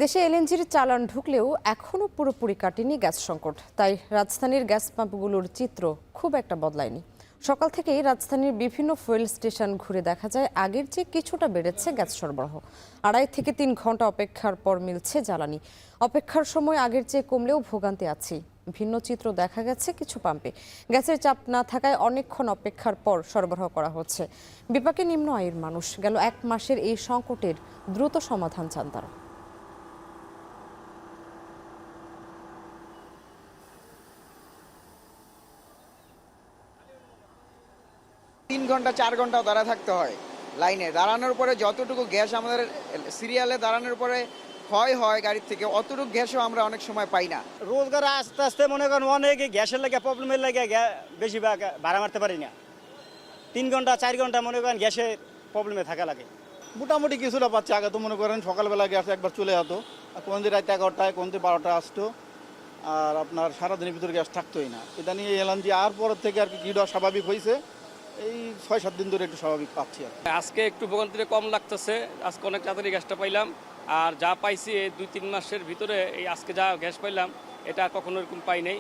দেশে এলএনজির চালান ঢুকলেও এখনও পুরোপুরি কাটেনি গ্যাস সংকট। তাই রাজধানীর গ্যাস পাম্পগুলোর চিত্র খুব একটা বদলায়নি। সকাল থেকেই রাজধানীর বিভিন্ন ফুয়েল স্টেশন ঘুরে দেখা যায় আগের চেয়ে কিছুটা বেড়েছে গ্যাস সরবরাহ। 2.5 থেকে 3 ঘন্টা অপেক্ষার পর মিলছে জ্বালানি। অপেক্ষার সময় আগের চেয়ে কমলেও ভোগান্তি আছে। ভিন্ন চিত্র দেখা গেছে কিছু পাম্পে। গ্যাসের চাপ না থাকায় অনেকক্ষণ অপেক্ষার পর সরবরাহ করা হচ্ছে। বিপাকে নিম্ন আয়ের মানুষ। গেল 1 মাসের এই সংকটের দ্রুত সমাধান চান তারা। 3 ঘন্টা 4 ঘন্টাও দাঁড়া থাকতে হয় লাইনে। দাঁড়ানোর পরে যতটুকু গ্যাস আমাদের সিরিয়ালে দাঁড়ানোর পরে ক্ষয় হয় গাড়ির থেকে, অতটুকু গ্যাসও আমরা অনেক সময় পাই না। রোজগার আস্তে আস্তে মনে করেন অনেকে গ্যাসের লাগে প্রবলেমের লাগে বেশি ভাড়া মারতে পারি না। 3 ঘন্টা 4 ঘন্টা মনে করেন গ্যাসের প্রবলেমে থাকা লাগে। মোটামুটি কিছুটা পাচ্ছে। আগে তো মনে করেন সকালবেলা গ্যাস একবার চলে যেত, কোন দিন রাত 11টায়, কোন দিন 12টা আসতো, আর আপনার সারাদিনের ভিতরে গ্যাস থাকতোই না। এটা নিয়ে এলএনজি আর পরের থেকে আর কি কিছুটা স্বাভাবিক হয়েছে। এই 6-7 দিন ধরে একটু স্বাভাবিক পাচ্ছি আর আজকে একটু ভোগান্তিতে কম লাগতেছে। আজকে অনেক তাড়াতাড়ি গ্যাসটা পাইলাম। আর যা পাইছি এই 2-3 মাসের ভিতরে, এই আজকে যা গ্যাস পাইলাম এটা কখনো এরকম পাই নাই।